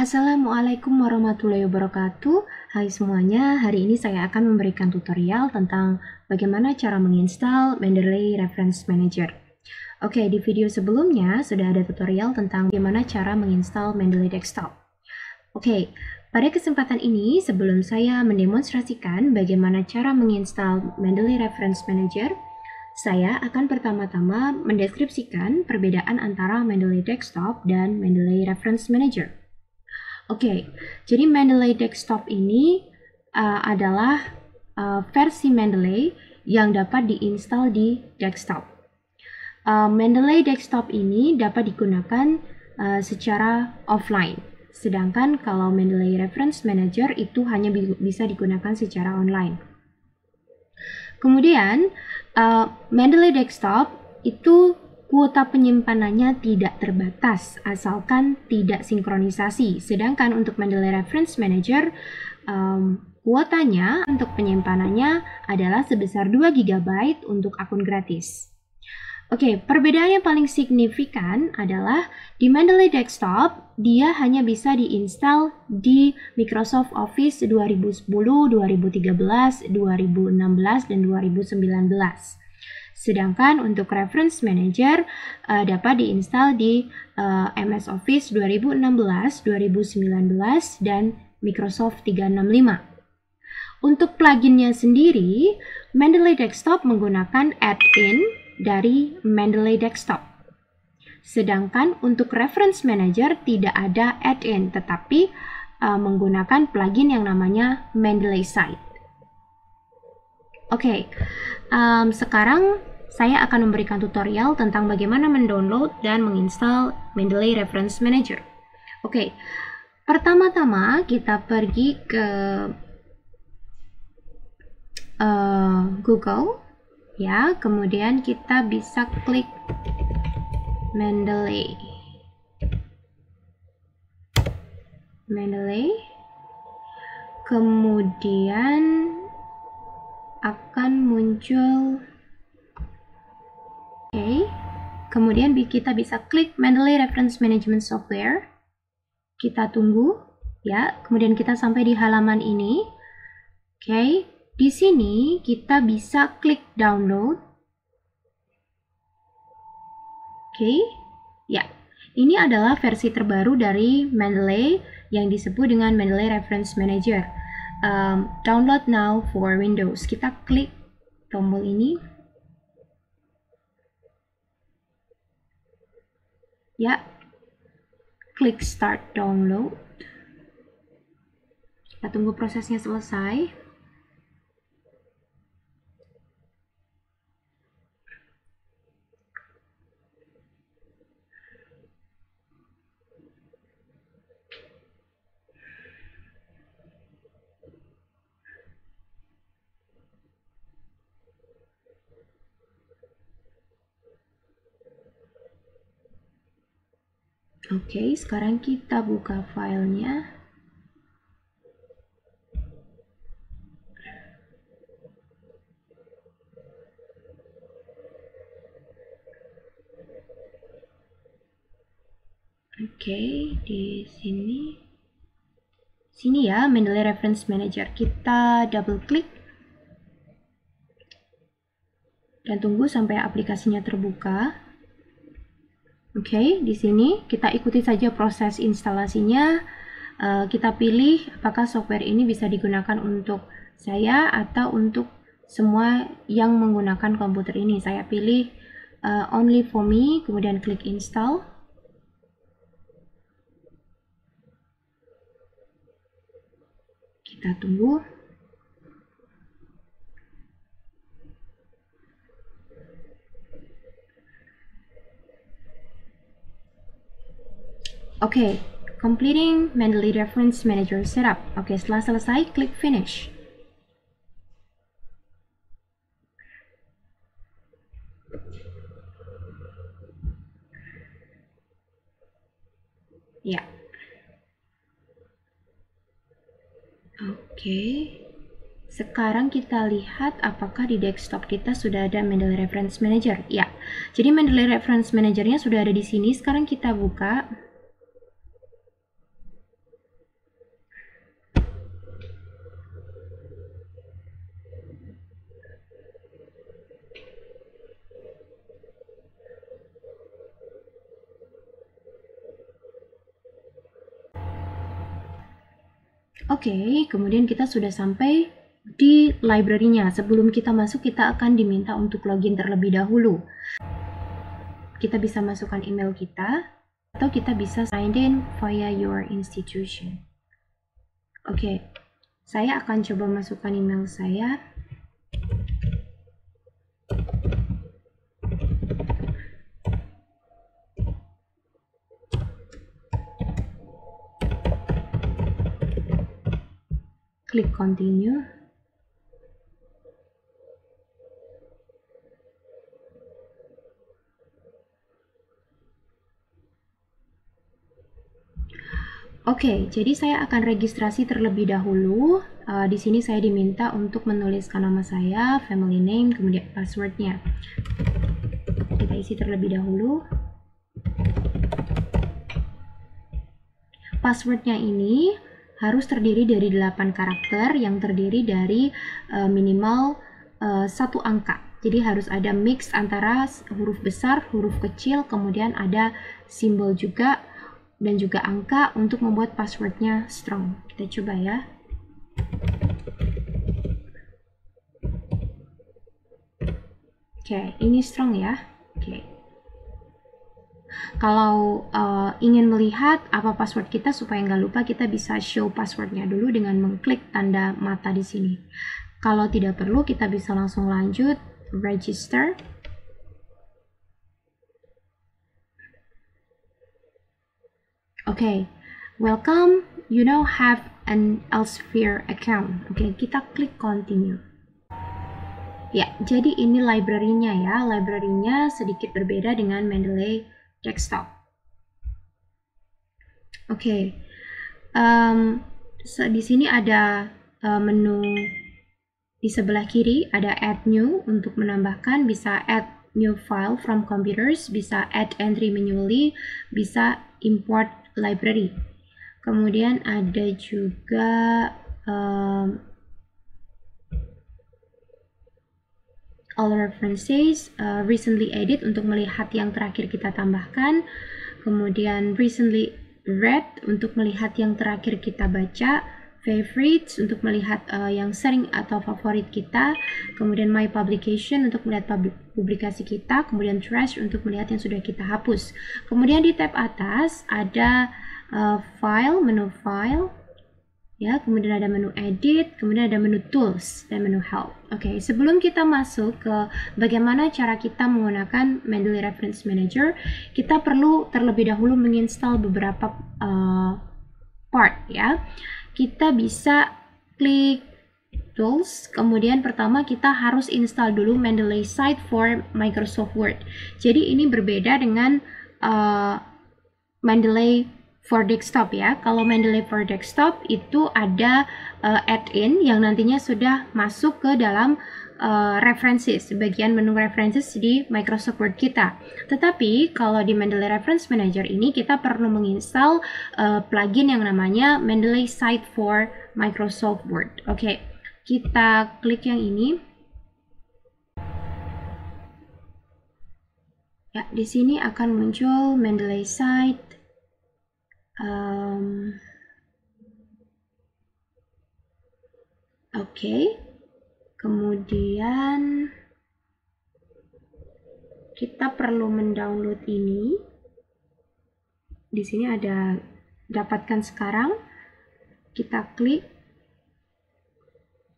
Assalamualaikum warahmatullahi wabarakatuh. Hai semuanya, hari ini saya akan memberikan tutorial tentang bagaimana cara menginstal Mendeley Reference Manager. Oke, di video sebelumnya sudah ada tutorial tentang bagaimana cara menginstal Mendeley Desktop. Oke, pada kesempatan ini sebelum saya mendemonstrasikan bagaimana cara menginstal Mendeley Reference Manager, saya akan pertama-tama mendeskripsikan perbedaan antara Mendeley Desktop dan Mendeley Reference Manager. Oke, jadi Mendeley Desktop ini adalah versi Mendeley yang dapat diinstal di desktop. Mendeley Desktop ini dapat digunakan secara offline, sedangkan kalau Mendeley Reference Manager itu hanya bisa digunakan secara online. Kemudian, Mendeley Desktop itu kuota penyimpanannya tidak terbatas asalkan tidak sinkronisasi. Sedangkan untuk Mendeley Reference Manager, kuotanya untuk penyimpanannya adalah sebesar 2 GB untuk akun gratis. Oke, perbedaan yang paling signifikan adalah di Mendeley Desktop, dia hanya bisa diinstal di Microsoft Office 2010, 2013, 2016, dan 2019. Sedangkan untuk Reference Manager dapat diinstal di MS Office 2016, 2019, dan Microsoft 365. Untuk pluginnya sendiri, Mendeley Desktop menggunakan add-in dari Mendeley Desktop. Sedangkan untuk Reference Manager tidak ada add-in, tetapi menggunakan plugin yang namanya Mendeley Site. Oke, sekarang saya akan memberikan tutorial tentang bagaimana mendownload dan menginstal Mendeley Reference Manager. Oke, pertama-tama kita pergi ke Google, ya. Kemudian kita bisa klik Mendeley. Kemudian akan muncul, kemudian kita bisa klik Mendeley Reference Management Software. Kita tunggu, ya. Kemudian kita sampai di halaman ini. Di sini kita bisa klik download. Ya. Ini adalah versi terbaru dari Mendeley yang disebut dengan Mendeley Reference Manager. Download now for Windows. Kita klik tombol ini. Ya. Klik start download. Kita tunggu prosesnya selesai. Oke, sekarang kita buka filenya. Oke, di sini ya, Mendeley Reference Manager. Kita double klik dan tunggu sampai aplikasinya terbuka. Oke, di sini kita ikuti saja proses instalasinya. Kita pilih apakah software ini bisa digunakan untuk saya atau untuk semua yang menggunakan komputer ini. Saya pilih only for me, kemudian klik install. Kita tunggu. Oke, completing Mendeley Reference Manager setup. Oke, setelah selesai, klik finish. Ya. Oke. Sekarang kita lihat apakah di desktop kita sudah ada Mendeley Reference Manager. Ya. Jadi Mendeley Reference Manager-nya sudah ada di sini. Sekarang kita buka. Oke, kemudian kita sudah sampai di library-nya. Sebelum kita masuk, kita akan diminta untuk login terlebih dahulu. Kita bisa masukkan email kita, atau kita bisa sign in via your institution. Oke, saya akan coba masukkan email saya. Klik continue. Oke, jadi saya akan registrasi terlebih dahulu. Di sini saya diminta untuk menuliskan nama saya, family name, kemudian passwordnya. Kita isi terlebih dahulu. Passwordnya ini harus terdiri dari 8 karakter yang terdiri dari minimal 1 angka. Jadi harus ada mix antara huruf besar, huruf kecil, kemudian ada simbol juga dan juga angka untuk membuat passwordnya strong. Kita coba ya. Oke, ini strong ya. Oke. Kalau ingin melihat apa password kita supaya nggak lupa, kita bisa show passwordnya dulu dengan mengklik tanda mata di sini. Kalau tidak perlu, kita bisa langsung lanjut register. Oke, welcome. You now have an Elsevier account. Oke, kita klik continue. Ya, jadi ini library-nya ya. Library-nya sedikit berbeda dengan Mendeley Desktop. Oke, di sini ada menu di sebelah kiri, ada add new untuk menambahkan, bisa add new file from computers, bisa add entry manually, bisa import library. Kemudian ada juga all references, recently edit untuk melihat yang terakhir kita tambahkan, kemudian recently read untuk melihat yang terakhir kita baca, favorites untuk melihat yang sering atau favorit kita, kemudian my publication untuk melihat publikasi kita, kemudian trash untuk melihat yang sudah kita hapus. Kemudian di tab atas ada file, menu file, ya, kemudian ada menu edit, kemudian ada menu tools dan menu help. Oke, sebelum kita masuk ke bagaimana cara kita menggunakan Mendeley Reference Manager, kita perlu terlebih dahulu menginstal beberapa part ya. Kita bisa klik tools, kemudian pertama kita harus install dulu Mendeley Site for Microsoft Word. Jadi ini berbeda dengan Mendeley for desktop ya. Kalau Mendeley for desktop itu ada add-in yang nantinya sudah masuk ke dalam references, bagian menu references di Microsoft Word kita. Tetapi kalau di Mendeley Reference Manager ini kita perlu menginstal plugin yang namanya Mendeley Site for Microsoft Word. Oke, kita klik yang ini. Ya, di sini akan muncul Mendeley Site. Oke, kemudian kita perlu mendownload ini. Di sini ada dapatkan sekarang. Kita klik.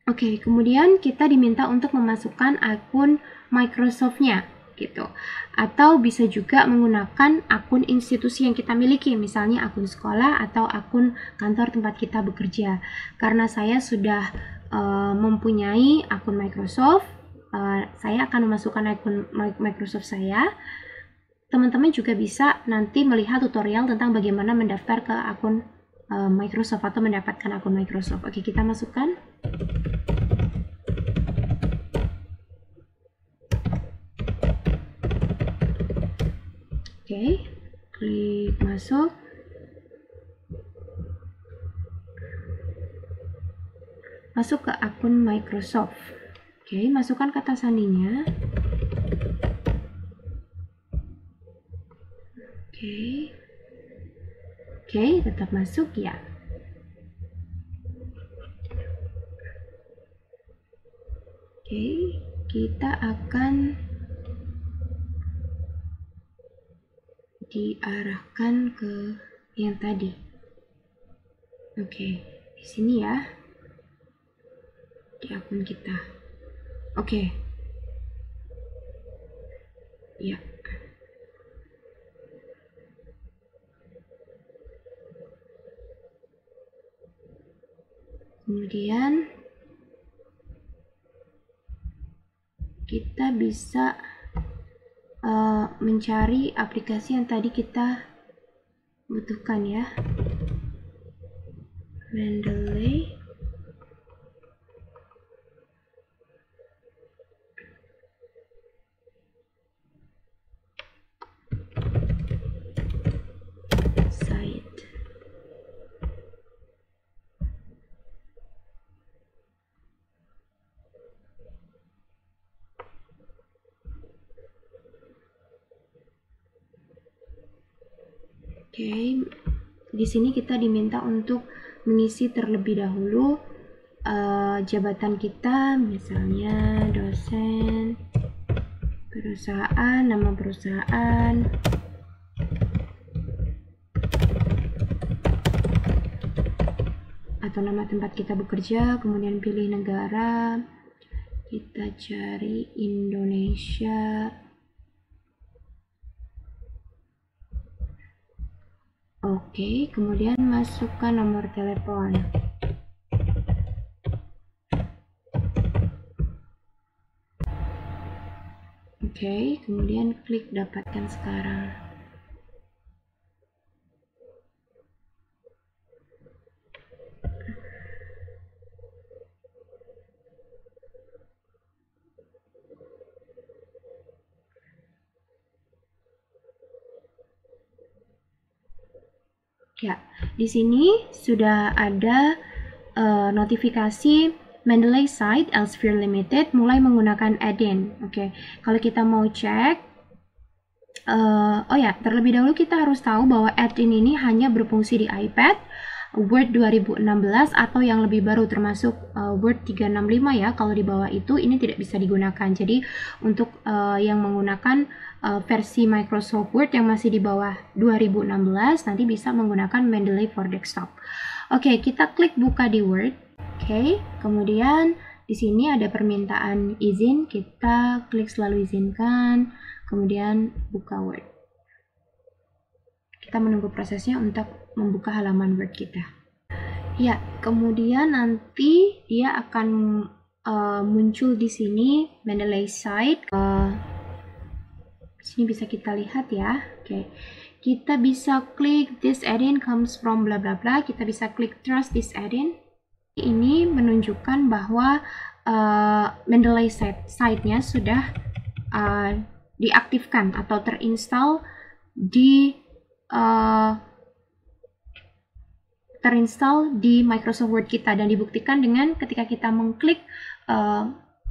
Oke, kemudian kita diminta untuk memasukkan akun Microsoft-nya gitu. Atau bisa juga menggunakan akun institusi yang kita miliki, misalnya akun sekolah atau akun kantor tempat kita bekerja. Karena saya sudah mempunyai akun Microsoft, saya akan memasukkan akun Microsoft saya. Teman-teman juga bisa nanti melihat tutorial tentang bagaimana mendaftar ke akun Microsoft atau mendapatkan akun Microsoft. Oke, kita masukkan. Oke, klik masuk. Masuk ke akun Microsoft. Oke, masukkan kata sandinya. Oke, tetap masuk ya. Oke, kita akan diarahkan ke yang tadi. Oke, di sini ya, di akun kita. Oke, ya. Kemudian kita bisa mencari aplikasi yang tadi kita butuhkan ya. Mendeley. Site. Oke, di sini kita diminta untuk mengisi terlebih dahulu jabatan kita, misalnya dosen, perusahaan, nama perusahaan, atau nama tempat kita bekerja, kemudian pilih negara, kita cari Indonesia. Oke, kemudian masukkan nomor telepon. Oke, kemudian klik dapatkan sekarang. Ya, di sini sudah ada notifikasi Mendeley Site Elsevier Limited mulai menggunakan add-in. Oke, kalau kita mau cek, oh ya, terlebih dahulu kita harus tahu bahwa add-in ini hanya berfungsi di iPad, Word 2016 atau yang lebih baru termasuk Word 365 ya. Kalau di bawah itu ini tidak bisa digunakan. Jadi untuk yang menggunakan versi Microsoft Word yang masih di bawah 2016 nanti bisa menggunakan Mendeley for Desktop. Oke, kita klik buka di Word. Oke, kemudian di sini ada permintaan izin, kita klik selalu izinkan, kemudian buka Word. Kita menunggu prosesnya untuk membuka halaman Word kita. Ya, kemudian nanti dia akan muncul di sini Mendeley Site. Sini bisa kita lihat ya. Oke. Kita bisa klik this add-in comes from bla bla bla. Kita bisa klik trust this add-in. Ini menunjukkan bahwa Mendeley Site-nya sudah diaktifkan atau terinstall di Microsoft Word kita, dan dibuktikan dengan ketika kita mengklik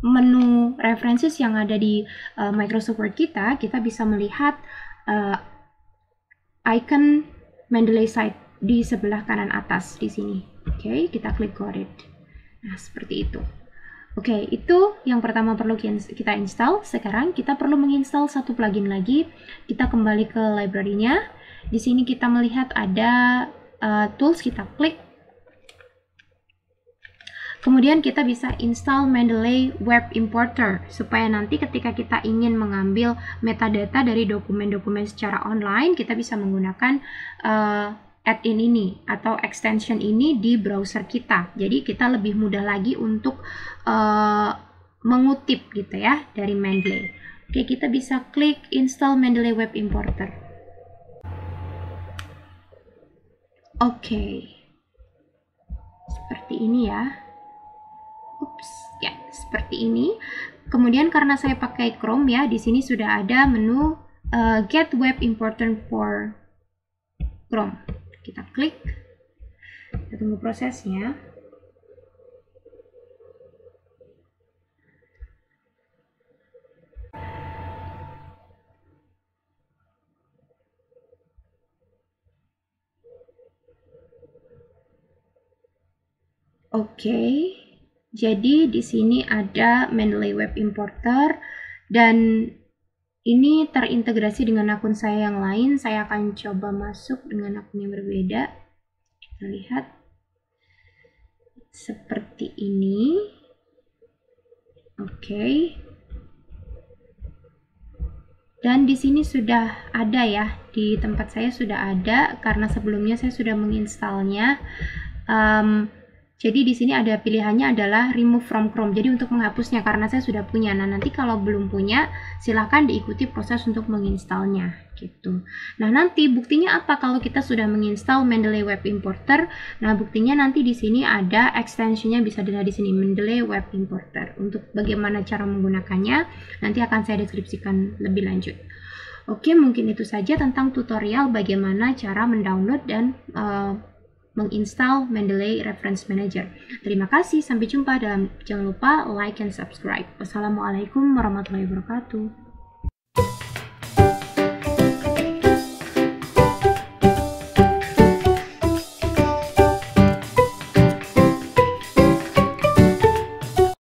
menu references yang ada di Microsoft Word kita bisa melihat icon Mendeley Site di sebelah kanan atas di sini. Oke, kita klik got it. Nah, seperti itu. Oke, itu yang pertama perlu kita install. Sekarang kita perlu menginstal satu plugin lagi. Kita kembali ke library-nya. Di sini kita melihat ada tools, kita klik. Kemudian kita bisa install Mendeley Web Importer supaya nanti ketika kita ingin mengambil metadata dari dokumen-dokumen secara online, kita bisa menggunakan add-in ini atau extension ini di browser kita. Jadi kita lebih mudah lagi untuk mengutip gitu ya dari Mendeley. Oke, kita bisa klik install Mendeley Web Importer. Oke, seperti ini ya. Ups, ya seperti ini. Kemudian karena saya pakai Chrome ya, di sini sudah ada menu Get Web Importer for Chrome. Kita klik. Kita tunggu prosesnya. Oke, Jadi di sini ada Mendeley Web Importer dan ini terintegrasi dengan akun saya yang lain. Saya akan coba masuk dengan akun yang berbeda. Kita lihat seperti ini. Oke. Dan di sini sudah ada ya, di tempat saya sudah ada karena sebelumnya saya sudah menginstalnya. Jadi di sini ada pilihannya adalah remove from Chrome. Jadi untuk menghapusnya karena saya sudah punya. Nah, nanti kalau belum punya, silahkan diikuti proses untuk menginstalnya gitu. Nah, nanti buktinya apa kalau kita sudah menginstal Mendeley Web Importer? Nah, buktinya nanti di sini ada extensionnya, bisa dilihat di sini Mendeley Web Importer. Untuk bagaimana cara menggunakannya, nanti akan saya deskripsikan lebih lanjut. Oke, mungkin itu saja tentang tutorial bagaimana cara mendownload dan menginstal Mendeley Reference Manager. Terima kasih, sampai jumpa, dan jangan lupa like and subscribe. Wassalamualaikum warahmatullahi wabarakatuh.